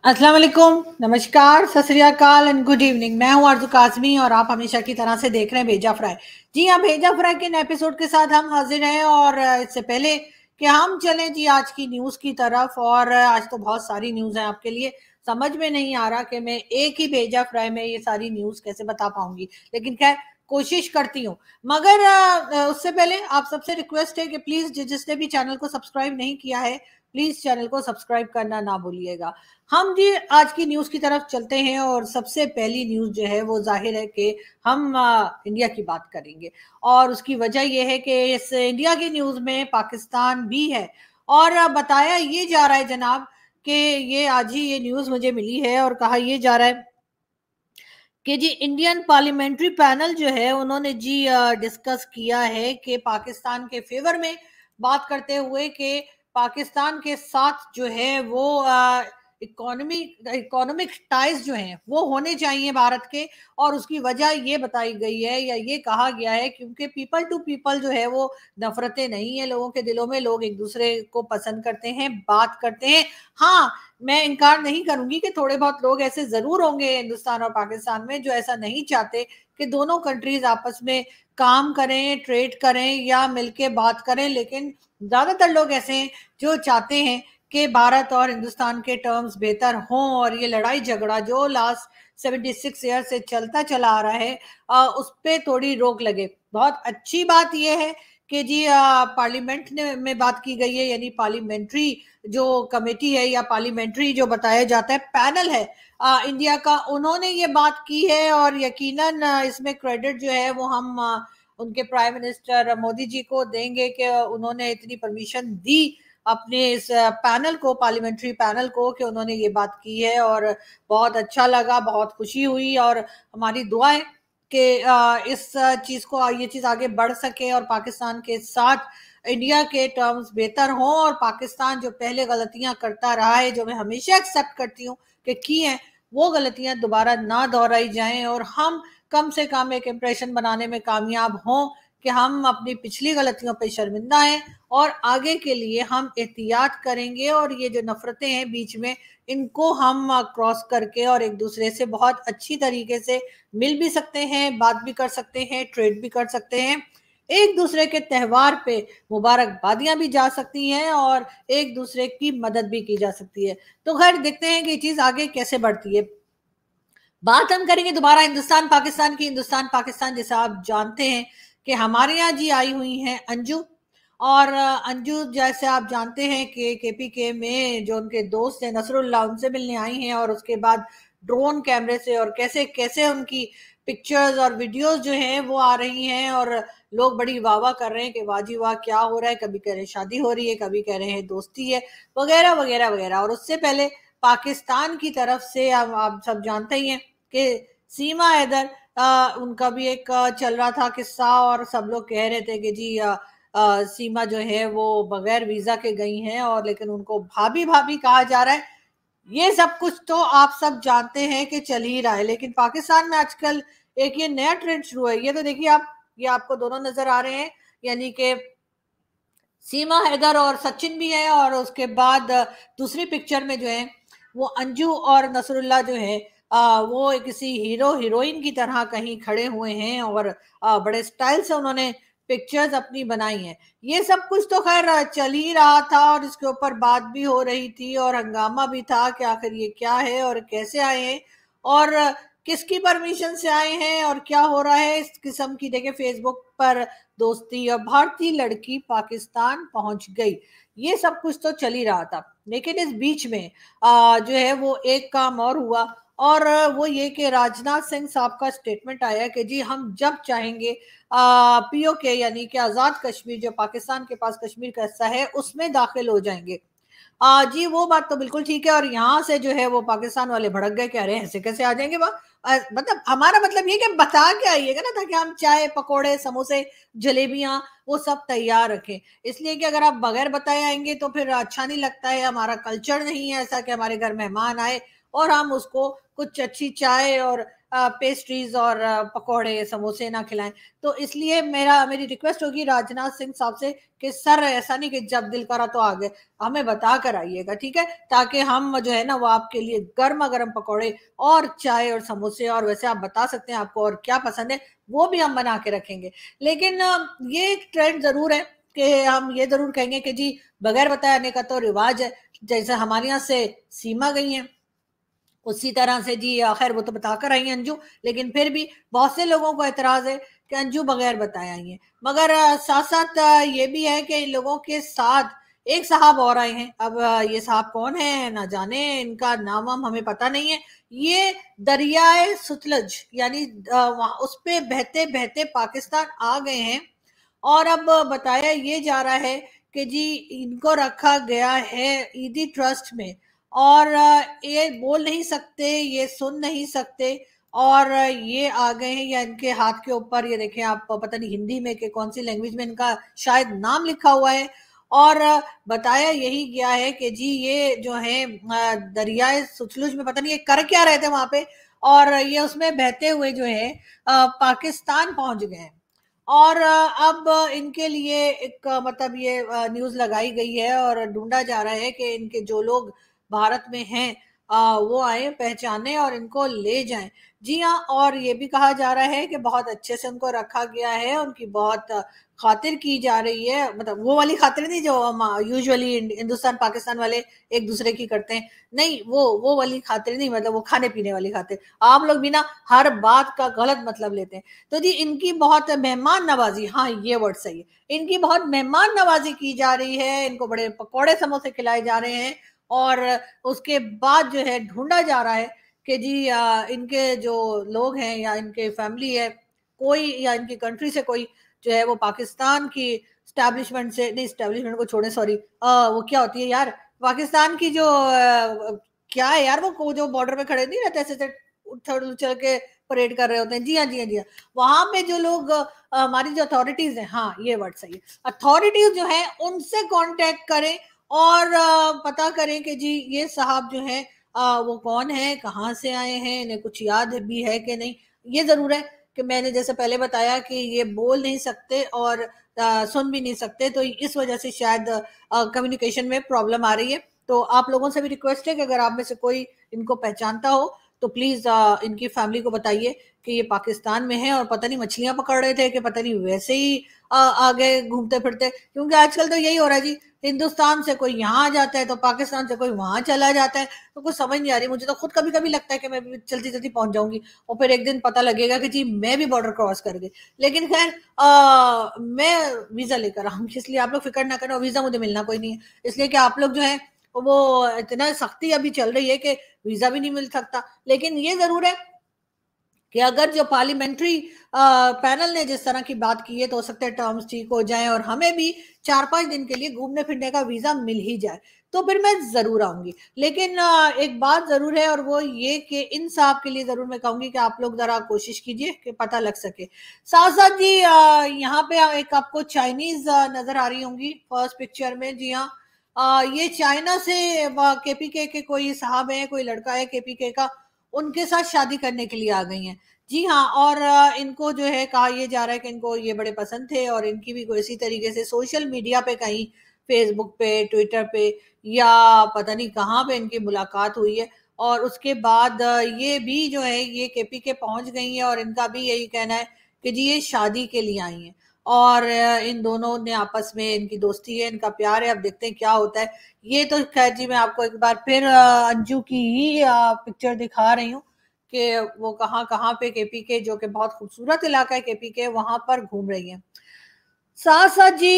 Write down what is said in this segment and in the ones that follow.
अस्सलाम वालेकुम, नमस्कार, सत श्री अकाल एंड गुड इवनिंग। मैं हूं आरज़ू काज़मी और आप हमेशा की तरह से देख रहे हैं भेजा फ्राई। जी हाँ, भेजा फ्राई के नए एपिसोड के साथ हम हाजिर हैं और इससे पहले कि हम चलें जी आज की न्यूज़ की तरफ। और आज तो बहुत सारी न्यूज़ हैं आपके लिए, समझ में नहीं आ रहा कि मैं एक ही भेजा फ्राई में ये सारी न्यूज़ कैसे बता पाऊंगी, लेकिन खैर कोशिश करती हूँ। मगर उससे पहले आप सबसे रिक्वेस्ट है कि प्लीज़ जिसने भी चैनल को सब्सक्राइब नहीं किया है, प्लीज़ चैनल को सब्सक्राइब करना ना भूलिएगा। हम जी आज की न्यूज़ की तरफ चलते हैं और सबसे पहली न्यूज़ जो है वो ज़ाहिर है कि हम इंडिया की बात करेंगे। और उसकी वजह ये है कि इस इंडिया की न्यूज़ में पाकिस्तान भी है। और बताया ये जा रहा है जनाब कि ये आज ही ये न्यूज़ मुझे मिली है और कहा ये जा रहा है कि जी इंडियन पार्लियामेंट्री पैनल जो है उन्होंने जी डिस्कस किया है कि पाकिस्तान के फेवर में बात करते हुए कि पाकिस्तान के साथ जो है वो इकोनॉमिक टाइज जो हैं वो होने चाहिए भारत के। और उसकी वजह ये बताई गई है या ये कहा गया है क्योंकि पीपल टू पीपल जो है वो नफरतें नहीं है लोगों के दिलों में, लोग एक दूसरे को पसंद करते हैं, बात करते हैं। हाँ, मैं इनकार नहीं करूंगी कि थोड़े बहुत लोग ऐसे जरूर होंगे हिंदुस्तान और पाकिस्तान में जो ऐसा नहीं चाहते कि दोनों कंट्रीज आपस में काम करें, ट्रेड करें या मिलके बात करें, लेकिन ज्यादातर लोग ऐसे हैं जो चाहते हैं कि भारत और हिंदुस्तान के टर्म्स बेहतर हों और ये लड़ाई झगड़ा जो लास्ट 76 ईयर से चलता चला आ रहा है उस पर थोड़ी रोक लगे। बहुत अच्छी बात यह है कि जी पार्लियामेंट ने में बात की गई है, यानी पार्लियामेंट्री जो कमेटी है या पार्लियामेंट्री जो बताया जाता है पैनल है इंडिया का, उन्होंने ये बात की है। और यकीनन इसमें क्रेडिट जो है वो हम उनके प्राइम मिनिस्टर मोदी जी को देंगे कि उन्होंने इतनी परमिशन दी अपने इस पैनल को, पार्लियामेंट्री पैनल को, कि उन्होंने ये बात की है। और बहुत अच्छा लगा, बहुत खुशी हुई और हमारी दुआ है कि इस चीज को, ये चीज आगे बढ़ सके और पाकिस्तान के साथ इंडिया के टर्म्स बेहतर हों और पाकिस्तान जो पहले गलतियां करता रहा है, जो मैं हमेशा एक्सेप्ट करती हूँ कि की हैं, वो गलतियां दोबारा ना दोहराई जाएं और हम कम से कम एक इम्प्रेशन बनाने में कामयाब हों कि हम अपनी पिछली गलतियों पर शर्मिंदा हैं और आगे के लिए हम एहतियात करेंगे। और ये जो नफरतें हैं बीच में, इनको हम क्रॉस करके और एक दूसरे से बहुत अच्छी तरीके से मिल भी सकते हैं, बात भी कर सकते हैं, ट्रेड भी कर सकते हैं, एक दूसरे के त्यौहार पे मुबारकबादियां भी जा सकती हैं और एक दूसरे की मदद भी की जा सकती है। तो खैर देखते हैं कि ये चीज आगे कैसे बढ़ती है। बात हम करेंगे दोबारा हिंदुस्तान पाकिस्तान की। हिंदुस्तान पाकिस्तान जैसा आप जानते हैं कि हमारे यहाँ जी आई हुई हैं अंजू। और अंजू जैसे आप जानते हैं कि केपीके में जो उनके दोस्त हैं नसरुल्लाह, उनसे मिलने आई हैं और उसके बाद ड्रोन कैमरे से और कैसे कैसे उनकी पिक्चर्स और वीडियोस जो हैं वो आ रही हैं और लोग बड़ी वाह वाह कर रहे हैं कि वाह जी वाह क्या हो रहा है। कभी कह रहे हैं शादी हो रही है, कभी कह रहे हैं दोस्ती है, वगैरह वगैरह वगैरह। और उससे पहले पाकिस्तान की तरफ से अब आप सब जानते ही हैं कि सीमा हैदर, उनका भी एक चल रहा था किस्सा और सब लोग कह रहे थे कि जी सीमा जो है वो बगैर वीजा के गई हैं और लेकिन उनको भाभी भाभी कहा जा रहा है। ये सब कुछ तो आप सब जानते हैं कि चल ही रहा है, लेकिन पाकिस्तान में आजकल एक ये नया ट्रेंड शुरू है। ये तो देखिए आप, ये आपको दोनों नजर आ रहे हैं, यानी कि सीमा हैदर और सचिन भी है और उसके बाद दूसरी पिक्चर में जो है वो अंजू और नसरुल्लाह जो है वो किसी हीरो हीरोइन की तरह कहीं खड़े हुए हैं और बड़े स्टाइल से उन्होंने पिक्चर्स अपनी बनाई हैं। ये सब कुछ तो खैर चल ही रहा था और इसके ऊपर बात भी हो रही थी और हंगामा भी था कि आखिर ये क्या है और कैसे आए हैं और किसकी परमिशन से आए हैं और क्या हो रहा है इस किस्म की। देखिए फेसबुक पर दोस्ती और भारतीय लड़की पाकिस्तान पहुंच गई, ये सब कुछ तो चल ही रहा था। लेकिन इस बीच में जो है वो एक काम और हुआ और वो ये कि राजनाथ सिंह साहब का स्टेटमेंट आया कि जी हम जब चाहेंगे पीओके यानी कि आजाद कश्मीर जो पाकिस्तान के पास कश्मीर का हिस्सा है उसमें दाखिल हो जाएंगे। जी वो बात तो बिल्कुल ठीक है। और यहाँ से जो है वो पाकिस्तान वाले भड़क गए, कह रहे हैं ऐसे कैसे आ जाएंगे वहां। मतलब हमारा मतलब ये कि बता के आइएगा ना, ताकि हम चाय पकोड़े समोसे जलेबियां वो सब तैयार रखें। इसलिए कि अगर आप बगैर बताए आएंगे तो फिर अच्छा नहीं लगता है, हमारा कल्चर नहीं है ऐसा कि हमारे घर मेहमान आए और हम उसको कुछ अच्छी चाय और पेस्ट्रीज और पकौड़े समोसे ना खिलाएं। तो इसलिए मेरी रिक्वेस्ट होगी राजनाथ सिंह साहब से कि सर ऐसा नहीं कि जब दिल करा तो आ गए, हमें बता कर आइएगा, ठीक है, ताकि हम जो है ना वो आपके लिए गर्मा गर्म पकौड़े और चाय और समोसे, और वैसे आप बता सकते हैं आपको और क्या पसंद है वो भी हम बना के रखेंगे। लेकिन ये एक ट्रेंड जरूर है कि हम ये जरूर कहेंगे कि जी बगैर बताए आने का तो रिवाज है, जैसे हमारे यहाँ से सीमा गई है उसी तरह से जी खैर वो तो बताकर आई हैं अंजू, लेकिन फिर भी बहुत से लोगों को एतराज है कि अंजू बगैर बताए आई हैं। मगर साथ साथ ये भी है कि इन लोगों के साथ एक साहब और आए हैं। अब ये साहब कौन है ना जाने, इनका नाम वाम हमें पता नहीं है। ये दरियाए सतलुज यानी उस पे बहते बहते पाकिस्तान आ गए हैं, और अब बताया ये जा रहा है कि जी इनको रखा गया है ईदी ट्रस्ट में, और ये बोल नहीं सकते, ये सुन नहीं सकते, और ये आ गए हैं, या इनके हाथ के ऊपर ये देखें आप, पता नहीं हिंदी में कि कौन सी लैंग्वेज में इनका शायद नाम लिखा हुआ है। और बताया यही गया है कि जी ये जो है दरियाए सतलुज में पता नहीं ये कर क्या रहे थे वहां पे, और ये उसमें बहते हुए जो है पाकिस्तान पहुंच गए हैं। और अब इनके लिए एक मतलब ये न्यूज लगाई गई है और ढूंढा जा रहा है कि इनके जो लोग भारत में हैं वो आए पहचाने और इनको ले जाएं। जी हाँ, और ये भी कहा जा रहा है कि बहुत अच्छे से उनको रखा गया है, उनकी बहुत खातिर की जा रही है, मतलब वो वाली खातिर नहीं जो हम यूजुअली हिंदुस्तान पाकिस्तान वाले एक दूसरे की करते हैं, नहीं वो वाली खातिर नहीं, मतलब वो खाने पीने वाली खातिर। आप लोग भी ना हर बात का गलत मतलब लेते हैं। तो जी इनकी बहुत मेहमान नवाजी, हाँ ये वर्ड सही है, इनकी बहुत मेहमान नवाजी की जा रही है, इनको बड़े पकौड़े समोसे खिलाए जा रहे हैं, और उसके बाद जो है ढूंढा जा रहा है कि जी इनके जो लोग हैं या इनके फैमिली है कोई, या इनकी कंट्री से कोई जो है वो पाकिस्तान की स्टैब्लिशमेंट से नहीं, स्टैब्लिशमेंट को छोड़े, सॉरी वो क्या होती है यार, पाकिस्तान की जो क्या है यार वो जो बॉर्डर पे खड़े नहीं रहते ऐसे उछल के परेड कर रहे होते हैं, जी हाँ जी हाँ जी हाँ, वहां पे जो लोग हमारी जो अथॉरिटीज है, हाँ ये वर्ड सही है, अथॉरिटीज जो है उनसे कांटेक्ट करें और पता करें कि जी ये साहब जो है वो कौन है, कहाँ से आए हैं, इन्हें कुछ याद भी है कि नहीं। ये जरूर है कि मैंने जैसे पहले बताया कि ये बोल नहीं सकते और सुन भी नहीं सकते, तो इस वजह से शायद कम्युनिकेशन में प्रॉब्लम आ रही है। तो आप लोगों से भी रिक्वेस्ट है कि अगर आप में से कोई इनको पहचानता हो तो प्लीज इनकी फैमिली को बताइए कि ये पाकिस्तान में है और पता नहीं मछलियां पकड़ रहे थे कि पता नहीं वैसे ही आगे घूमते फिरते, क्योंकि आजकल तो यही हो रहा है जी, हिंदुस्तान से कोई यहाँ आ जाता है तो पाकिस्तान से कोई वहां चला जाता है, तो कुछ समझ नहीं आ रही। मुझे तो खुद कभी कभी लगता है कि मैं भी जल्दी जल्दी पहुंच जाऊंगी और फिर एक दिन पता लगेगा कि जी मैं भी बॉर्डर क्रॉस कर गई। लेकिन खैर मैं वीजा लेकर आऊंगी, इसलिए आप लोग फिक्र ना करें, और वीजा मुझे मिलना कोई नहीं है, इसलिए कि आप लोग जो है वो इतना सख्ती अभी चल रही है कि वीजा भी नहीं मिल सकता। लेकिन ये जरूर है कि अगर जो पार्लियामेंट्री पैनल ने जिस तरह की बात की है तो हो सकता है टर्म्स ठीक हो जाए और हमें भी 4-5 दिन के लिए घूमने फिरने का वीजा मिल ही जाए, तो फिर मैं जरूर आऊंगी। लेकिन एक बात जरूर है और वो ये कि इन साहब के लिए जरूर मैं कहूंगी कि आप लोग जरा कोशिश कीजिए कि पता लग सके। साथ साथ जी यहाँ पे एक आपको चाइनीज नजर आ रही होंगी फर्स्ट पिक्चर में, जी हाँ, ये चाइना से केपीके के कोई साहब है, कोई लड़का है केपीके का, उनके साथ शादी करने के लिए आ गई हैं। जी हाँ, और इनको जो है कहा यह जा रहा है कि इनको ये बड़े पसंद थे और इनकी भी कोई इसी तरीके से सोशल मीडिया पे कहीं फेसबुक पे ट्विटर पे या पता नहीं कहाँ पे इनकी मुलाकात हुई है, और उसके बाद ये भी जो है ये केपी के पहुंच गई है और इनका भी यही कहना है कि जी ये शादी के लिए आई हैं, और इन दोनों ने आपस में इनकी दोस्ती है, इनका प्यार है, अब देखते हैं क्या होता है। ये तो खैर जी मैं आपको एक बार फिर अंजू की ही पिक्चर दिखा रही हूँ कि वो कहाँ कहाँ पे केपी के, जो कि बहुत खूबसूरत इलाका है केपी के, वहां पर घूम रही है। साथ साथ जी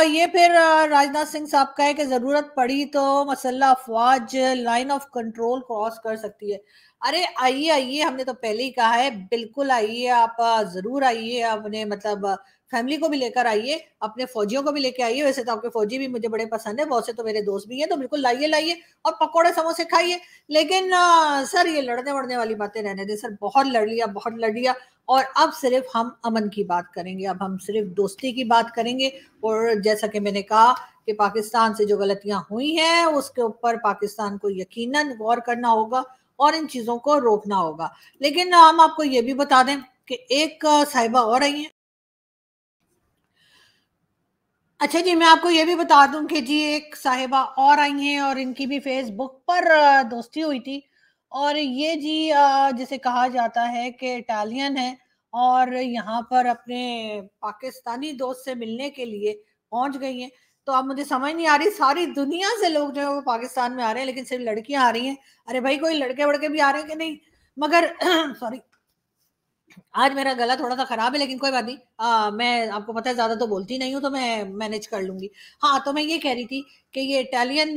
ये फिर राजनाथ सिंह साहब का है कि जरूरत पड़ी तो मसल्ला अफवाज लाइन ऑफ कंट्रोल क्रॉस कर सकती है। अरे आइए आइए, हमने तो पहले ही कहा है बिल्कुल आइए, आप जरूर आइए, अपने मतलब फैमिली को भी लेकर आइए, अपने फौजियों को भी लेके आइए, वैसे तो आपके फौजी भी मुझे बड़े पसंद है, बहुत से तो मेरे दोस्त भी हैं, तो बिल्कुल लाइए लाइए और पकौड़े समोसे खाइए। लेकिन सर ये लड़ने वड़ने वाली बातें रहने दें सर, बहुत लड़ लिया बहुत लड़ लिया, और अब सिर्फ हम अमन की बात करेंगे, अब हम सिर्फ दोस्ती की बात करेंगे। और जैसा कि मैंने कहा कि पाकिस्तान से जो गलतियां हुई हैं उसके ऊपर पाकिस्तान को यकीनन गौर करना होगा, और इन चीजों को रोकना होगा। लेकिन हम आपको ये भी बता दें कि एक साहिबा और आई है। अच्छा जी, मैं आपको ये भी बता दूं कि जी एक साहिबा और आई हैं और इनकी भी फेसबुक पर दोस्ती हुई थी। और ये जी जिसे कहा जाता है कि इटालियन है और यहाँ पर अपने पाकिस्तानी दोस्त से मिलने के लिए पहुंच गई हैं। तो अब मुझे समझ नहीं आ रही, सारी दुनिया से लोग जो है वो पाकिस्तान में आ रहे हैं लेकिन सिर्फ लड़कियां आ रही हैं। अरे भाई, कोई लड़के वड़के भी आ रहे हैं कि नहीं? मगर सॉरी, आज मेरा गला थोड़ा सा खराब है लेकिन कोई बात नहीं। मैं आपको पता है ज्यादा तो बोलती नहीं हूँ, तो मैं मैनेज कर लूंगी। हाँ, तो मैं ये कह रही थी कि ये इटालियन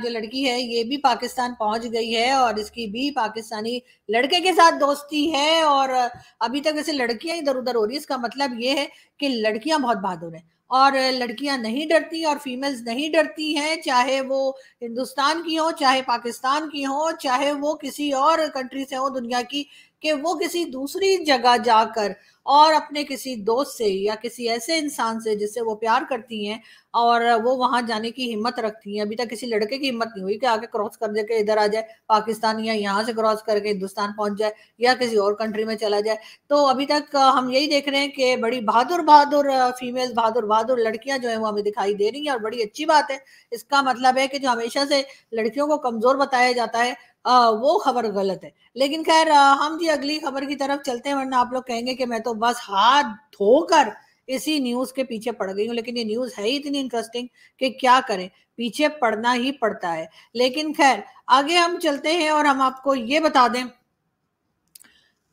जो लड़की है ये भी पाकिस्तान पहुंच गई है और इसकी भी पाकिस्तानी लड़के के साथ दोस्ती है। और अभी तक ऐसे लड़कियां इधर उधर हो रही है। इसका मतलब ये है कि लड़कियां बहुत बहादुर हैं और लड़कियां नहीं डरती और फीमेल्स नहीं डरती हैं, चाहे वो हिंदुस्तान की हो, चाहे पाकिस्तान की हो, चाहे वो किसी और कंट्री से हो दुनिया की, कि वो किसी दूसरी जगह जाकर और अपने किसी दोस्त से या किसी ऐसे इंसान से जिससे वो प्यार करती हैं और वो वहां जाने की हिम्मत रखती हैं। अभी तक किसी लड़के की हिम्मत नहीं हुई कि आगे क्रॉस कर दे के इधर आ जाए पाकिस्तान, या यहाँ से क्रॉस करके हिंदुस्तान पहुंच जाए या किसी और कंट्री में चला जाए। तो अभी तक हम यही देख रहे हैं कि बड़ी बहादुर बहादुर फीमेल, बहादुर बहादुर लड़कियां जो है वो हमें दिखाई दे रही हैं और बड़ी अच्छी बात है। इसका मतलब है कि जो हमेशा से लड़कियों को कमजोर बताया जाता है वो खबर गलत है। लेकिन खैर, हम जी अगली खबर की तरफ चलते हैं, वरना आप लोग कहेंगे कि मैं तो बस हाथ धोकर इसी न्यूज के पीछे पड़ गई हूँ। लेकिन ये न्यूज है ही इतनी इंटरेस्टिंग कि क्या करें, पीछे पड़ना ही पड़ता है। लेकिन खैर, आगे हम चलते हैं और हम आपको ये बता दें,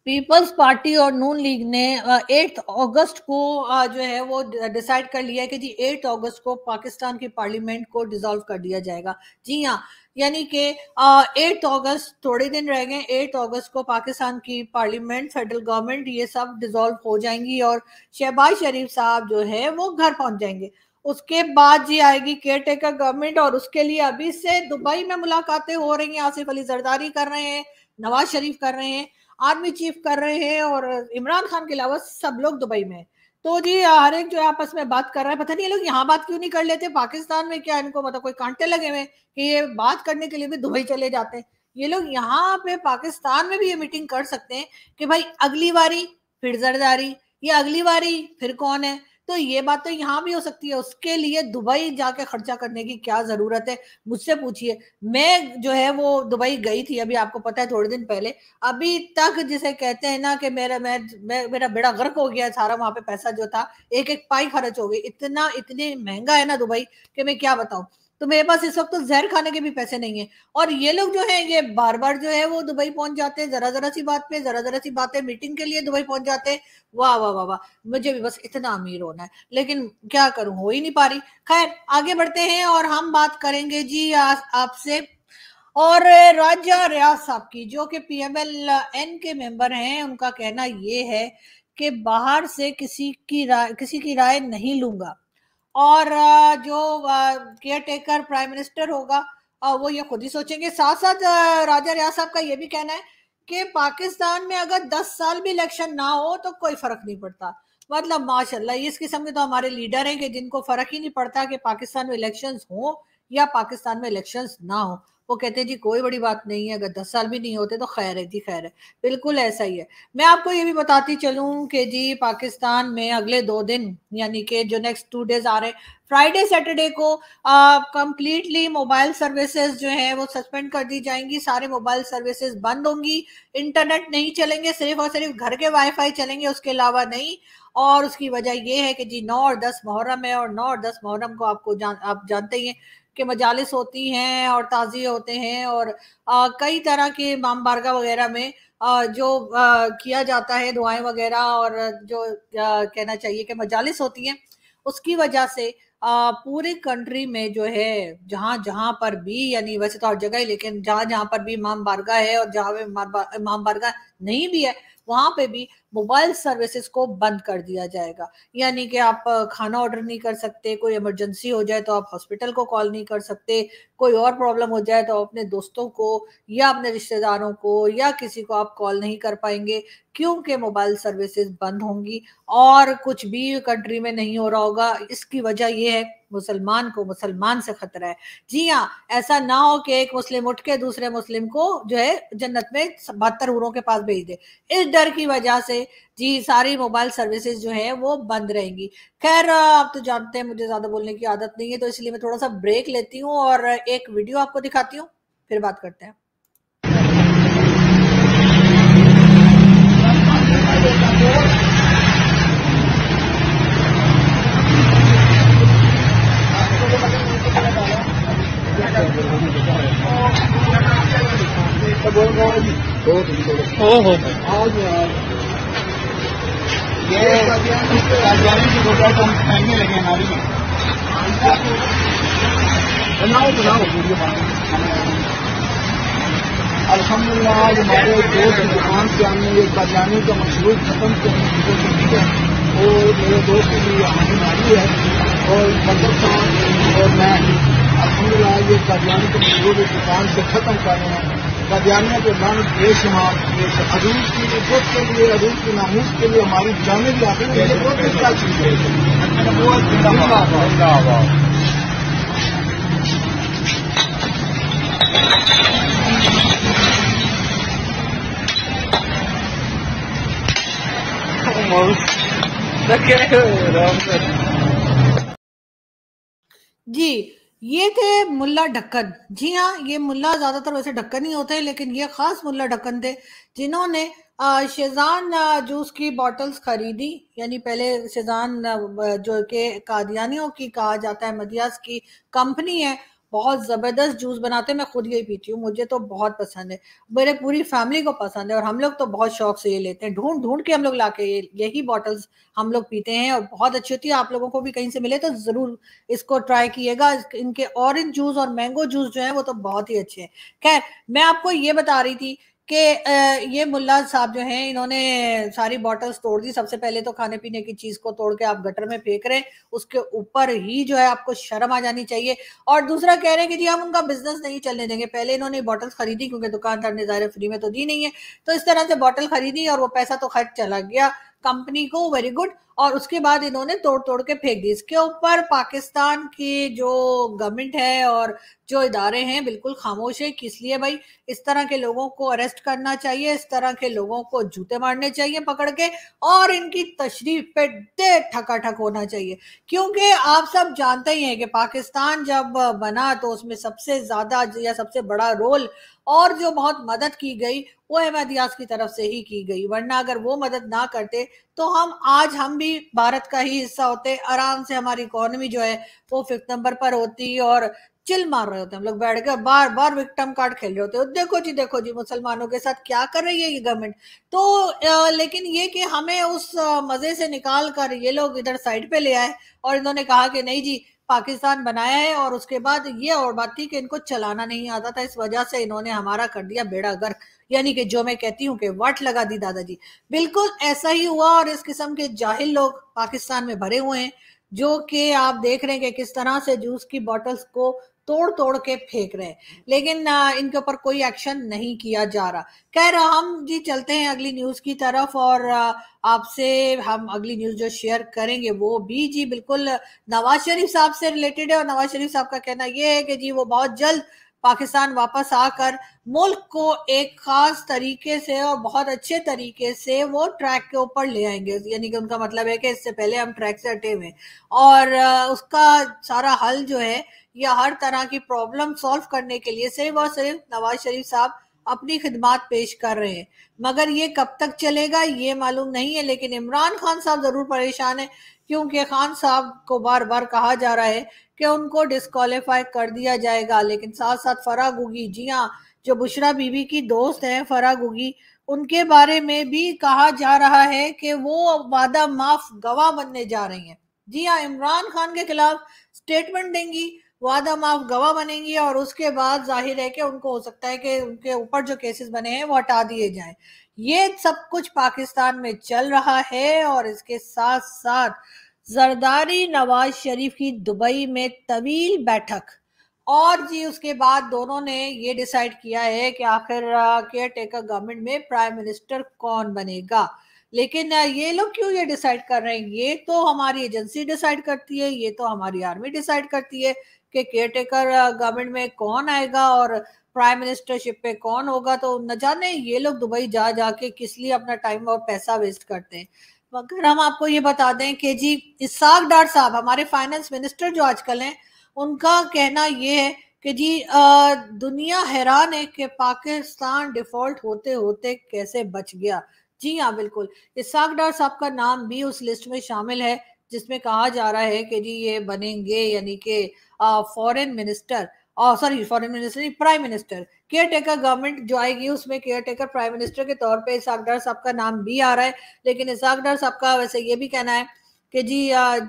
पीपल्स पार्टी और नून लीग ने 8 अगस्त को जो है वो डिसाइड कर लिया है कि जी 8 अगस्त को पाकिस्तान की पार्लियामेंट को डिसॉल्व कर दिया जाएगा। जी हाँ, यानी कि 8 अगस्त, थोड़े दिन रह गए। 8 अगस्त को पाकिस्तान की पार्लियामेंट, फेडरल गवर्नमेंट, ये सब डिसॉल्व हो जाएंगी और शहबाज शरीफ साहब जो है वो घर पहुंच जाएंगे। उसके बाद जी आएगी केयर टेकर गवर्नमेंट और उसके लिए अभी से दुबई में मुलाकातें हो रही हैं। आसिफ अली जरदारी कर रहे हैं, नवाज शरीफ कर रहे हैं, आर्मी चीफ कर रहे हैं और इमरान खान के अलावा सब लोग दुबई में। तो जी हर एक जो आपस में बात कर रहा है, पता नहीं ये लोग यहाँ बात क्यों नहीं कर लेते? पाकिस्तान में क्या इनको मतलब कोई कांटे लगे हुए कि ये बात करने के लिए भी दुबई चले जाते हैं? ये लोग यहाँ पे पाकिस्तान में भी ये मीटिंग कर सकते हैं कि भाई अगली बारी फिर जरदारी, या अगली बारी फिर कौन है। तो ये बात तो यहाँ भी हो सकती है। उसके लिए दुबई जाके खर्चा करने की क्या जरूरत है? मुझसे पूछिए। मैं जो है वो दुबई गई थी, अभी आपको पता है, थोड़े दिन पहले। अभी तक जिसे कहते हैं ना कि मेरा बेड़ा गर्क हो गया सारा। वहां पे पैसा जो था, एक एक पाई खर्च हो गई। इतना इतने महंगा है ना दुबई कि मैं क्या बताऊं। तो मेरे पास इस वक्त तो जहर खाने के भी पैसे नहीं है। और ये लोग जो है ये बार बार जो है वो दुबई पहुंच जाते हैं, जरा जरा सी बात पे, जरा जरा सी बातें मीटिंग के लिए दुबई पहुंच जाते हैं। वाह वाह वाह वाह, मुझे भी बस इतना अमीर होना है, लेकिन क्या करूं, हो ही नहीं पा रही। खैर, आगे बढ़ते हैं और हम बात करेंगे जी आपसे। और राजा रियाज साहब की, जो कि पीएमएल एन के मेंबर हैं, उनका कहना ये है कि बाहर से किसी की राय नहीं लूंगा। और जो केयर टेकर प्राइम मिनिस्टर होगा वो ये खुद ही सोचेंगे। साथ साथ राजा रियाज साहब का ये भी कहना है कि पाकिस्तान में अगर 10 साल भी इलेक्शन ना हो तो कोई फर्क नहीं पड़ता। मतलब माशाल्लाह, इस किस्म के तो हमारे लीडर हैं कि जिनको फर्क ही नहीं पड़ता कि पाकिस्तान में इलेक्शंस हो या पाकिस्तान में इलेक्शंस ना हो। वो कहते हैं जी कोई बड़ी बात नहीं है, अगर 10 साल भी नहीं होते तो खैर है जी, खैर है। बिल्कुल ऐसा ही है। मैं आपको ये भी बताती चलूं कि जी पाकिस्तान में अगले 2 दिन, यानी कि जो नेक्स्ट 2 डेज आ रहे, फ्राइडे सैटरडे को कंप्लीटली मोबाइल सर्विसेज जो है वो सस्पेंड कर दी जाएंगी। सारे मोबाइल सर्विसेज बंद होंगी, इंटरनेट नहीं चलेंगे, सिर्फ और सिर्फ घर के वाईफाई चलेंगे, उसके अलावा नहीं। और उसकी वजह ये है कि जी 9 और 10 मुहर्रम है और 9 और 10 मुहर्रम को आप जानते ही हैं कि मजालिस होती हैं और ताज़िए होते हैं और कई तरह के इमाम बारगाह वगैरह में जो किया जाता है दुआएं वगैरह, और जो कहना चाहिए कि मजालिस होती हैं। उसकी वजह से पूरी कंट्री में जो है जहां जहां पर भी, यानी वैसे तो हर जगह ही, लेकिन जहां जहां पर भी इमाम बारगाह है और जहां पे इमाम बारगाह नहीं भी है वहां पे भी मोबाइल सर्विसेज को बंद कर दिया जाएगा। यानी कि आप खाना ऑर्डर नहीं कर सकते, कोई इमरजेंसी हो जाए तो आप हॉस्पिटल को कॉल नहीं कर सकते, कोई और प्रॉब्लम हो जाए तो अपने दोस्तों को या अपने रिश्तेदारों को या किसी को आप कॉल नहीं कर पाएंगे, क्योंकि मोबाइल सर्विसेज बंद होंगी और कुछ भी कंट्री में नहीं हो रहा होगा। इसकी वजह यह है मुसलमान को मुसलमान से खतरा है। जी हाँ, ऐसा ना हो कि एक मुस्लिम उठ के दूसरे मुस्लिम को जो है जन्नत में 72 हूरों के पास भेज दे। इस डर की वजह से जी सारी मोबाइल सर्विसेज जो है वो बंद रहेंगी। खैर आप तो जानते हैं मुझे ज्यादा बोलने की आदत नहीं है, तो इसलिए मैं थोड़ा सा ब्रेक लेती हूँ और एक वीडियो आपको दिखाती हूँ, फिर बात करते हैं। अल्हम्दुलिल्लाह आज हमारे दोस्त दुकान से हमने ये कादियानी का मशरूब खत्म करने की कोशिश की है, और मेरे दोस्त की हमारी नारी है और बदर साहब और मैं अल्हम्दुलिल्लाह ये कादियानी का मशरूब इस दुकान से खत्म कर रहे हैं। कादियानियों के रंग बेशुमार अरूज की इज्जत के लिए, अरूज की नामूस के लिए हमारी जाने भी आती है। बहुत अच्छा चीज है। जी ये थे मुल्ला ढक्कन। जी हाँ, ये मुल्ला ज्यादातर वैसे ढक्कन ही होते हैं, लेकिन ये खास मुल्ला ढक्कन थे जिन्होंने शेजान जूस की बॉटल्स खरीदी। यानी पहले शेजान जो कि कादियानियों की कहा जाता है, मदियास की कंपनी है, बहुत जबरदस्त जूस बनाते हैं। मैं खुद यही पीती हूँ, मुझे तो बहुत पसंद है, मेरे पूरी फैमिली को पसंद है, और हम लोग तो बहुत शौक से ये लेते हैं, ढूंढ ढूंढ के हम लोग लाके यही बॉटल्स हम लोग पीते हैं, और बहुत अच्छी होती है। आप लोगों को भी कहीं से मिले तो जरूर इसको ट्राई किएगा। इनके ऑरेंज जूस और मैंगो जूस जो है वो तो बहुत ही अच्छे हैं। खैर मैं आपको ये बता रही थी कि ये मुल्ला साहब जो हैं इन्होंने सारी बॉटल्स तोड़ दी। सबसे पहले तो खाने पीने की चीज को तोड़ के आप गटर में फेंक रहे हैं, उसके ऊपर ही जो है आपको शर्म आ जानी चाहिए। और दूसरा कह रहे हैं कि जी हम उनका बिजनेस नहीं चलने देंगे। पहले इन्होंने बॉटल्स खरीदी क्योंकि दुकानदार ने ज़ाहिर फ्री में तो दी नहीं है, तो इस तरह से बॉटल खरीदी और वो पैसा तो खर्च चला गया कंपनी को, वेरी गुड। और उसके बाद इन्होंने तोड़ तोड़ के फेंक दी। इसके ऊपर पाकिस्तान की जो गवर्नमेंट है और जो इदारे हैं बिल्कुल खामोश है। किस लिए भाई? इस तरह के लोगों को अरेस्ट करना चाहिए, इस तरह के लोगों को जूते मारने चाहिए पकड़ के, और इनकी तशरीफ पे दे ठकाठक होना चाहिए। क्योंकि आप सब जानते ही हैं कि पाकिस्तान जब बना तो उसमें सबसे ज्यादा या सबसे बड़ा रोल और जो बहुत मदद की गई वो अहमद यास की तरफ से ही की गई। वरना अगर वो मदद ना करते तो हम भी भारत का ही हिस्सा होते, आराम से हमारी इकोनॉमी जो है वो 5th नंबर पर होती और चिल मार रहे होते। हम लोग बैठ के बार बार विक्टिम कार्ड खेल रहे होते। देखो जी मुसलमानों के साथ क्या कर रही है ये गवर्नमेंट। तो लेकिन ये कि हमें उस मजे से निकाल कर ये लोग इधर साइड पे ले आए और इन्होंने कहा कि नहीं जी पाकिस्तान बनाया है, और उसके बाद ये और बात थी कि इनको चलाना नहीं आता था, इस वजह से इन्होंने हमारा कर दिया बेड़ा गर्क। यानी कि जो मैं कहती हूँ कि वाट लगा दी दादाजी। बिल्कुल ऐसा ही हुआ, और इस किस्म के जाहिल लोग पाकिस्तान में भरे हुए हैं जो कि आप देख रहे हैं कि किस तरह से जूस की बॉटल्स को तोड़ तोड़ के फेंक रहे हैं, लेकिन इनके ऊपर कोई एक्शन नहीं किया जा रहा। खैर हम जी चलते हैं अगली न्यूज की तरफ, और आपसे हम अगली न्यूज जो शेयर करेंगे वो भी जी बिल्कुल नवाज शरीफ साहब से रिलेटेड है। और नवाज शरीफ साहब का कहना यह है कि जी वो बहुत जल्द पाकिस्तान वापस आकर मुल्क को एक खास तरीके से और बहुत अच्छे तरीके से वो ट्रैक के ऊपर ले आएंगे। यानी कि उनका मतलब है कि इससे पहले हम ट्रैक से हटे हुए, और उसका सारा हल जो है या हर तरह की प्रॉब्लम सॉल्व करने के लिए सिर्फ और सिर्फ नवाज शरीफ साहब अपनी खिदमात पेश कर रहे हैं। मगर ये कब तक चलेगा ये मालूम नहीं है। लेकिन इमरान खान साहब जरूर परेशान है, क्योंकि खान साहब को बार बार कहा जा रहा है कि उनको डिस्क्वालीफाई कर दिया जाएगा। लेकिन साथ साथ फराह गुगी, जी हाँ, जो बुशरा बीबी की दोस्त है फराह गुगी, उनके बारे में भी कहा जा रहा है कि वो वादा माफ गवाह बनने जा रही हैं। जी हाँ, इमरान खान के खिलाफ स्टेटमेंट देंगी, वादा माफ गवाह बनेंगी, और उसके बाद जाहिर है कि उनको हो सकता है कि उनके ऊपर जो केसेस बने हैं वो हटा दिए जाएं। ये सब कुछ पाकिस्तान में चल रहा है, और इसके साथ साथ जरदारी नवाज शरीफ की दुबई में तवील बैठक, और जी उसके बाद दोनों ने ये डिसाइड किया है कि आखिर केयर टेकर गवर्नमेंट में प्राइम मिनिस्टर कौन बनेगा। लेकिन ये लोग क्यों ये डिसाइड कर रहे हैं? ये तो हमारी एजेंसी डिसाइड करती है, ये तो हमारी आर्मी डिसाइड करती है कि केयर टेकर गवर्नमेंट में कौन आएगा और प्राइम मिनिस्टरशिप पे कौन होगा। तो न जाने ये लोग दुबई जा जाके किस लिए अपना टाइम और पैसा वेस्ट करते हैं। मगर हम आपको ये बता दें कि जी इसाक डार साहब हमारे फाइनेंस मिनिस्टर जो आजकल हैं, उनका कहना ये है कि जी दुनिया हैरान है कि पाकिस्तान डिफॉल्ट होते होते कैसे बच गया। जी हाँ, बिल्कुल। इसाक डार साहब का नाम भी उस लिस्ट में शामिल है जिसमें कहा जा रहा है कि जी ये बनेंगे, यानी कि फॉरेन मिनिस्टर, और सॉरी फॉरेन मिनिस्टर नहीं, prime minister. Care taker government जो आएगी उसमें केयर टेकर प्राइम मिनिस्टर के तौर पे इसाक डार साहब का नाम भी आ रहा है। लेकिन इसाक डार साहब का वैसे ये भी कहना है कि जी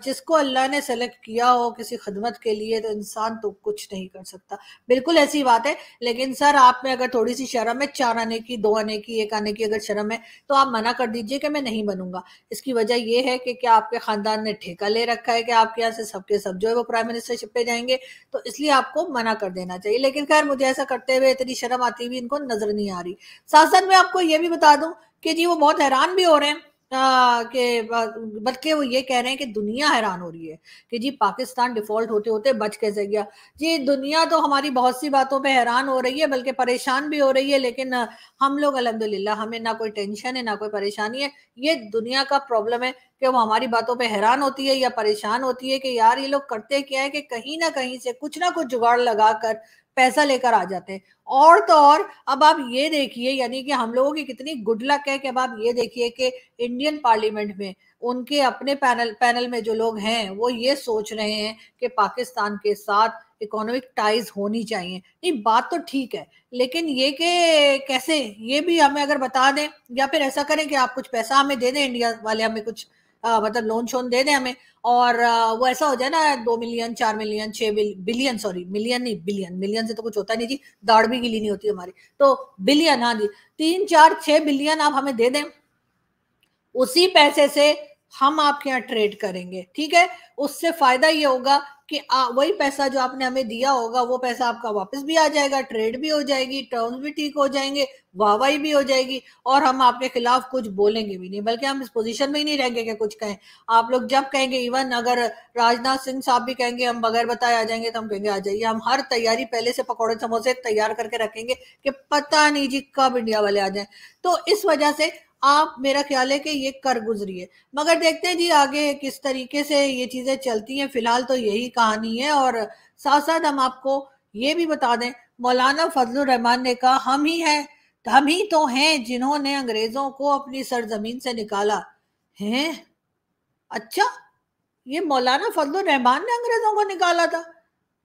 जिसको अल्लाह ने सेलेक्ट किया हो किसी खिदमत के लिए तो इंसान तो कुछ नहीं कर सकता। बिल्कुल ऐसी बात है। लेकिन सर आप में अगर थोड़ी सी शर्म है, 4 आने की, 2 आने की, 1 आने की अगर शर्म है तो आप मना कर दीजिए कि मैं नहीं बनूंगा। इसकी वजह ये है कि क्या आपके खानदान ने ठेका ले रखा है कि आपके यहाँ से सबके सब जो है वो प्राइम मिनिस्टरशिप पे जाएंगे, तो इसलिए आपको मना कर देना चाहिए। लेकिन खैर मुझे ऐसा करते हुए इतनी शर्म आती हुई इनको नजर नहीं आ रही। साथ साथ मैं आपको ये भी बता दूं कि जी वो बहुत हैरान भी हो रहे हैं कि बल्कि वो ये कह रहे हैं कि दुनिया हैरान हो रही है कि जी पाकिस्तान डिफॉल्ट होते होते बच कैसे गया। जी दुनिया तो हमारी बहुत सी बातों पे हैरान हो रही है, बल्कि परेशान भी हो रही है। लेकिन हम लोग अल्हम्दुलिल्लाह हमें ना कोई टेंशन है ना कोई परेशानी है। ये दुनिया का प्रॉब्लम है कि वो हमारी बातों पे हैरान होती है या परेशान होती है कि यार ये लोग करते क्या है कि कहीं ना कहीं से कुछ ना कुछ जुगाड़ लगाकर पैसा लेकर आ जाते हैं। और तो और अब आप ये देखिए, यानी कि हम लोगों की कितनी गुड लक है कि अब आप ये देखिए कि इंडियन पार्लियामेंट में उनके अपने पैनल में जो लोग हैं वो ये सोच रहे हैं कि पाकिस्तान के साथ इकोनॉमिक टाइज होनी चाहिए। नहीं, बात तो ठीक है, लेकिन ये कि कैसे, ये भी हमें अगर बता दें, या फिर ऐसा करें कि आप कुछ पैसा हमें दे दें, इंडिया वाले हमें कुछ मतलब लोन शोन दे दें हमें, और वो ऐसा हो जाए ना 2 million 4 million 6 billion, sorry million नहीं बिलियन, मिलियन से तो कुछ होता नहीं जी, दाढ़ भी गिली नहीं होती हमारी, तो बिलियन, हाँ जी, 3 4 6 बिलियन आप हमें दे दें। उसी पैसे से हम आपके यहाँ ट्रेड करेंगे, ठीक है। उससे फायदा ये होगा कि वही पैसा जो आपने हमें दिया होगा वो पैसा आपका वापस भी आ जाएगा, ट्रेड भी हो जाएगी, टर्म्स भी ठीक हो जाएंगे, वाहवाही भी हो जाएगी, और हम आपके खिलाफ कुछ बोलेंगे भी नहीं, बल्कि हम इस पोजीशन में ही नहीं रहेंगे कि कुछ कहें। आप लोग जब कहेंगे, इवन अगर राजनाथ सिंह साहब भी कहेंगे हम बगैर बताए आ जाएंगे, तो हम कहेंगे आ जाइए। हम हर तैयारी पहले से पकौड़े समोसे तैयार करके रखेंगे कि पता नहीं जी कब इंडिया वाले आ जाए। तो इस वजह से आप, मेरा ख्याल है कि ये कर गुजरी है। मगर देखते हैं जी आगे किस तरीके से ये चीजें चलती हैं। फिलहाल तो यही कहानी है। और साथ साथ हम आपको ये भी बता दें, मौलाना फजलुर रहमान ने कहा हम ही तो हैं जिन्होंने अंग्रेजों को अपनी सरजमीन से निकाला है। अच्छा, ये मौलाना फजलुर रहमान ने अंग्रेजों को निकाला था?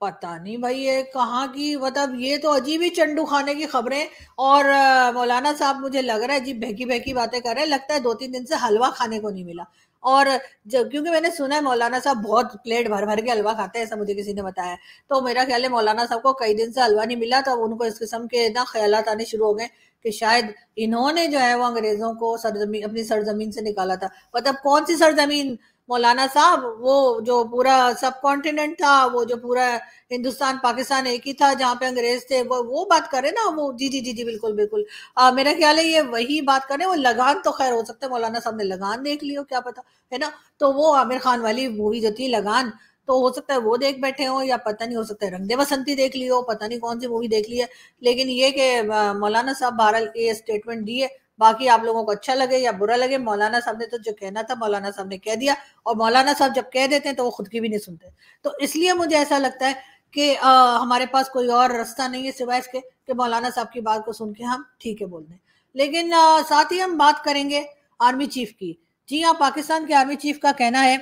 पता नहीं भाई ये कहाँ की, मतलब ये तो अजीब ही चंडू खाने की खबरें। और मौलाना साहब मुझे लग रहा है जी बहकी बहकी बातें कर रहे हैं, लगता है 2 3 दिन से हलवा खाने को नहीं मिला। और जब, क्योंकि मैंने सुना है मौलाना साहब बहुत प्लेट भर भर के हलवा खाते हैं, ऐसा मुझे किसी ने बताया। तो मेरा ख्याल है मौलाना साहब को कई दिन से हलवा नहीं मिला, तो उनको इस किस्म के ना ख्यालात आने शुरू हो गए कि शायद इन्होंने जो है वो अंग्रेजों को सरजमीन, अपनी सरजमीन से निकाला था। मतलब कौन सी सरजमीन मौलाना साहब? वो जो पूरा सब कॉन्टिनेंट था, वो जो पूरा हिंदुस्तान पाकिस्तान एक ही था जहां पे अंग्रेज थे, वो बात करे ना वो। जी जी जी जी, बिल्कुल बिल्कुल। मेरा ख्याल है ये वही बात करे। वो लगान तो खैर हो सकता है मौलाना साहब ने लगान देख लियो, क्या पता, है ना। तो वो आमिर खान वाली मूवी जो थी लगान, तो हो सकता है वो देख बैठे हो, या पता नहीं, हो सकता है रंग दे बसंती देख लियो, पता नहीं कौन सी मूवी देख ली है। लेकिन ये कि मौलाना साहब बहरहाल ये स्टेटमेंट दी है। बाकी आप लोगों को अच्छा लगे या बुरा लगे, मौलाना साहब ने तो जो कहना था मौलाना साहब ने कह दिया। और मौलाना साहब जब कह देते हैं तो वो खुद की भी नहीं सुनते। तो इसलिए मुझे ऐसा लगता है कि हमारे पास कोई और रास्ता नहीं है सिवाय इसके कि मौलाना साहब की बात को सुन के हम ठीक है बोल दें। लेकिन साथ ही हम बात करेंगे आर्मी चीफ की। जी हाँ, पाकिस्तान के आर्मी चीफ का कहना है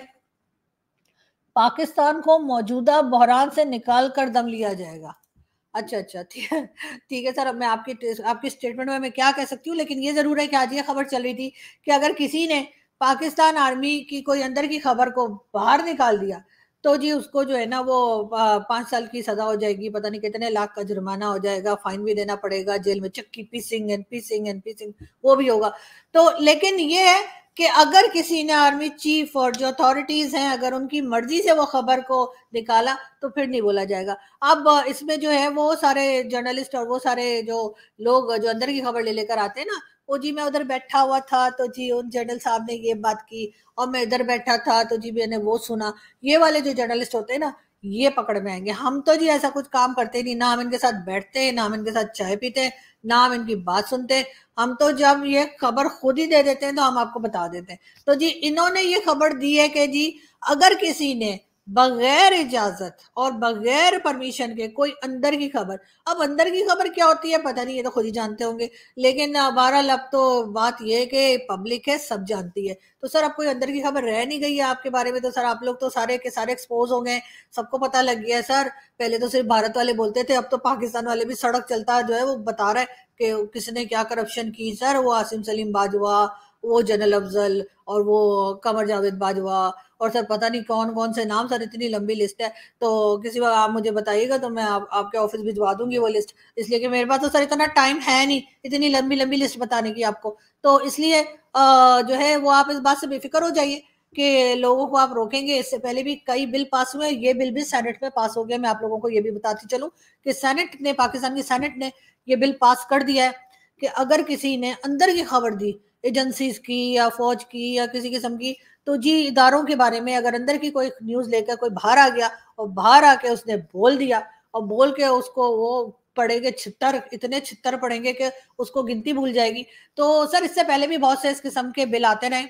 पाकिस्तान को मौजूदा बहरान से निकाल कर दम लिया जाएगा। अच्छा अच्छा, ठीक है, ठीक है सर। अब मैं आपकी स्टेटमेंट में मैं क्या कह सकती हूँ, लेकिन ये जरूर है कि आज ये खबर चल रही थी कि अगर किसी ने पाकिस्तान आर्मी की कोई अंदर की खबर को बाहर निकाल दिया तो जी उसको जो है ना वो 5 साल की सजा हो जाएगी, पता नहीं कितने लाख का जुर्माना हो जाएगा, फाइन भी देना पड़ेगा, जेल में चक्की पीसिंग एंड पीसिंग एंड पीसिंग वो भी होगा। तो लेकिन ये है कि अगर किसी ने आर्मी चीफ और जो अथॉरिटीज हैं अगर उनकी मर्जी से वो खबर को निकाला तो फिर नहीं बोला जाएगा। अब इसमें जो है वो सारे जर्नलिस्ट और वो सारे जो लोग जो अंदर की खबर ले लेकर आते हैं ना, वो जी मैं उधर बैठा हुआ था तो जी उन जर्नल साहब ने ये बात की, और मैं इधर बैठा था तो जी मैंने वो सुना। ये वाले जो जर्नलिस्ट होते हैं ना, ये पकड़ में आएंगे। हम तो जी ऐसा कुछ काम करते ही नहीं, ना हम इनके साथ बैठते हैं, ना हम इनके साथ चाय पीते हैं, ना हम इनकी बात सुनते हैं। हम तो जब ये खबर खुद ही दे देते हैं तो हम आपको बता देते हैं। तो जी इन्होंने ये खबर दी है कि जी अगर किसी ने बगैर इजाजत और बगैर परमिशन के कोई अंदर की खबर, अब अंदर की खबर क्या होती है पता नहीं, ये तो खुद ही जानते होंगे, लेकिन बहरहाल अब तो बात ये है कि पब्लिक है, सब जानती है। तो सर अब कोई अंदर की खबर रह नहीं गई है आपके बारे में, तो सर आप लोग तो सारे के सारे एक्सपोज हो गए, सबको पता लग गया है सर। पहले तो सिर्फ भारत वाले बोलते थे, अब तो पाकिस्तान वाले भी सड़क चलता जो है वो बता रहा है कि किसने क्या करप्शन की। सर वो आसिम सलीम बाजवा, वो जनरल अफजल, और वो कमर जावेद बाजवा, और सर पता नहीं कौन कौन से नाम, सर इतनी लंबी लिस्ट है। तो किसी बार आप मुझे बताइएगा तो मैं आपके ऑफिस भिजवा दूंगी वो लिस्ट, इसलिए कि मेरे पास तो सर इतना टाइम है नहीं इतनी लंबी लंबी लिस्ट बताने की आपको। तो इसलिए जो है वो आप इस बात से बेफिक्र हो जाइए कि लोगों को आप रोकेंगे। इससे पहले भी कई बिल पास हुए, ये बिल भी सेनेट में पास हो गया। मैं आप लोगों को ये भी बताती चलूं कि सेनेट ने, पाकिस्तान की सेनेट ने ये बिल पास कर दिया है कि अगर किसी ने अंदर की खबर दी, एजेंसीज की या फौज की या किसी किस्म की, तो जी इदारों के बारे में अगर अंदर की कोई न्यूज लेकर कोई बाहर आ गया और बाहर आके उसने बोल दिया, और बोल के उसको वो पड़ेंगे छितर, इतने छितर पड़ेंगे कि उसको गिनती भूल जाएगी। तो सर इससे पहले भी बहुत से इस किस्म के बिल आते रहे,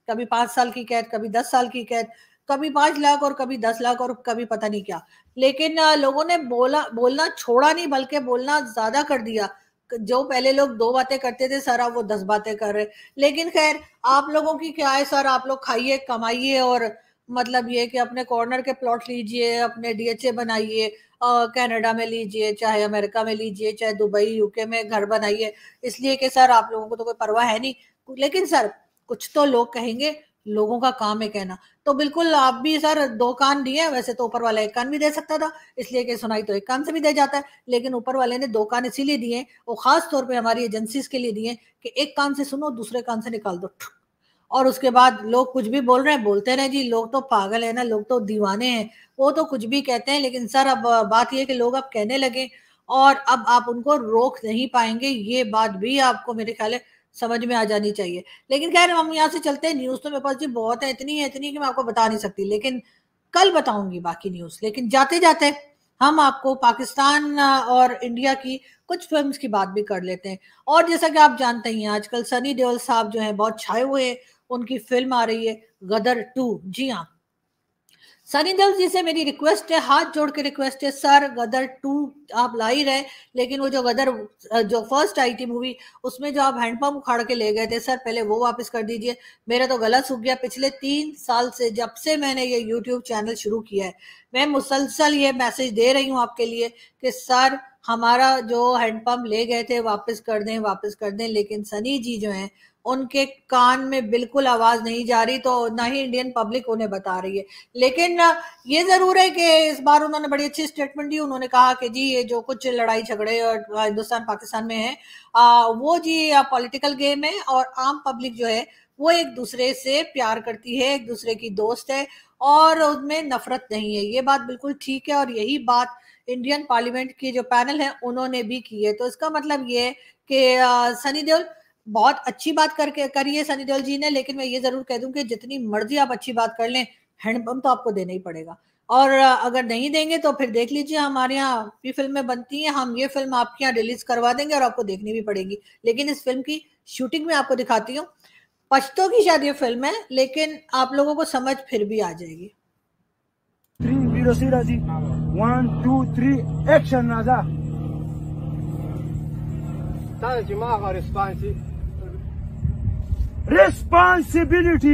कभी 5 साल की कैद, कभी 10 साल की कैद, कभी 5 लाख और कभी 10 लाख और कभी पता नहीं क्या। लेकिन लोगों ने बोलना छोड़ा नहीं, बल्कि बोलना ज्यादा कर दिया। जो पहले लोग 2 बातें करते थे सर, अब वो 10 बातें कर रहे। लेकिन खैर आप लोगों की क्या है सर, आप लोग खाइए कमाइए, और मतलब ये कि अपने कॉर्नर के प्लॉट लीजिए, अपने डीएचए बनाइए, कनाडा में लीजिए, चाहे अमेरिका में लीजिए, चाहे दुबई यूके में घर बनाइए, इसलिए कि सर आप लोगों को तो कोई परवाह है नहीं। लेकिन सर कुछ तो लोग कहेंगे, लोगों का काम है कहना। तो बिल्कुल आप भी सर 2 कान दिए, वैसे तो ऊपर वाला 1 कान भी दे सकता था, इसलिए कि सुनाई तो 1 कान से भी दे जाता है, लेकिन ऊपर वाले ने 2 कान इसीलिए दिए, वो खास तौर पे हमारी एजेंसीज के लिए दिए कि 1 कान से सुनो, दूसरे कान से निकाल दो। और उसके बाद लोग कुछ भी बोल रहे हैं, बोलते रहे जी, लोग तो पागल है ना, लोग तो दीवाने हैं, वो तो कुछ भी कहते हैं। लेकिन सर अब बात यह है कि लोग अब कहने लगे, और अब आप उनको रोक नहीं पाएंगे, ये बात भी आपको मेरे ख्याल है समझ में आ जानी चाहिए। लेकिन खैर हम यहाँ से चलते हैं, न्यूज तो मेरे पास जी बहुत है, इतनी कि मैं आपको बता नहीं सकती, लेकिन कल बताऊंगी बाकी न्यूज। लेकिन जाते जाते हम आपको पाकिस्तान और इंडिया की कुछ फिल्म्स की बात भी कर लेते हैं। और जैसा कि आप जानते ही हैं, आजकल सनी देओल साहब जो हैं बहुत छाए हुए हैं, उनकी फिल्म आ रही है गदर 2। जी हाँ, सनी देओल जी से मेरी रिक्वेस्ट है, हाथ जोड़ के रिक्वेस्ट है सर, गदर 2 आप ला ही रहे, लेकिन वो जो गदर जो फर्स्ट आई थी मूवी, उसमें जो आप हैंडपंप उखाड़ के ले गए थे सर, पहले वो वापस कर दीजिए। मेरा तो गला सूख गया पिछले 3 साल से, जब से मैंने ये यूट्यूब चैनल शुरू किया है, मैं मुसलसल ये मैसेज दे रही हूँ आपके लिए कि सर हमारा जो हैंडपंप ले गए थे वापस कर दें, वापस कर दें। लेकिन सनी जी जो हैं, उनके कान में बिल्कुल आवाज नहीं जा रही, तो ना ही इंडियन पब्लिक उन्हें बता रही है। लेकिन ये जरूर है कि इस बार उन्होंने बड़ी अच्छी स्टेटमेंट दी। उन्होंने कहा कि जी ये जो कुछ लड़ाई झगड़े और हिंदुस्तान पाकिस्तान में है, वो जी पॉलिटिकल गेम है, और आम पब्लिक जो है वो एक दूसरे से प्यार करती है, एक दूसरे की दोस्त है, और उनमें नफरत नहीं है। ये बात बिल्कुल ठीक है, और यही बात इंडियन पार्लियामेंट की जो पैनल है उन्होंने भी की है। तो इसका मतलब ये है कि सनी देओल बहुत अच्छी बात करके करी है सनी देओल जी ने, लेकिन मैं ये जरूर कह दूं कि जितनी मर्जी आप अच्छी बात कर लें, हैंडपंप तो आपको देना ही पड़ेगा। और अगर नहीं देंगे तो फिर देख लीजिए, हमारे यहाँ भी फिल्में बनती हैं, हम ये फिल्म आपके यहाँ रिलीज करवा देंगे और आपको देखनी भी पड़ेगी। लेकिन इस फिल्म की शूटिंग में आपको दिखाती हूँ, पश्तो की शायद ये फिल्म है, लेकिन आप लोगों को समझ फिर भी आ जाएगी। 1 2 3 एक्शन राजा responsibility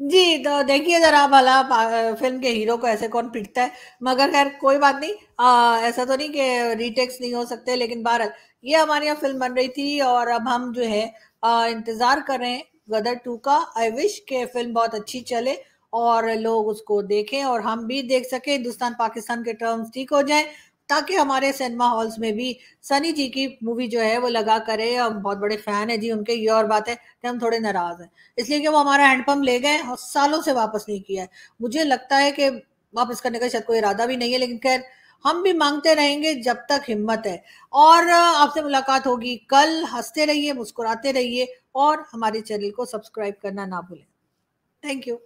जी, तो देखिए जरा भला फिल्म के हीरो को ऐसे कौन पीटता है। मगर खैर कोई बात नहीं, ऐसा तो नहीं कि रीटेक्स नहीं हो सकते, लेकिन बहरहाल ये हमारे यहाँ फिल्म बन रही थी, और अब हम जो है इंतजार कर रहे हैं गदर 2 का। आई विश के फिल्म बहुत अच्छी चले और लोग उसको देखें, और हम भी देख सके, हिंदुस्तान पाकिस्तान के टर्म्स ठीक हो जाएं, ताकि हमारे सिनेमा हॉल्स में भी सनी जी की मूवी जो है वो लगा करे। हम बहुत बड़े फैन है जी उनके। ये और बात है कि हम थोड़े नाराज हैं इसलिए कि वो हमारा हैंडपंप ले गए और सालों से वापस नहीं किया है। मुझे लगता है कि वापस करने का शायद कोई इरादा भी नहीं है, लेकिन खैर हम भी मांगते रहेंगे जब तक हिम्मत है। और आपसे मुलाकात होगी कल। हंसते रहिए, मुस्कुराते रहिए और हमारे चैनल को सब्सक्राइब करना ना भूलें। Thank you.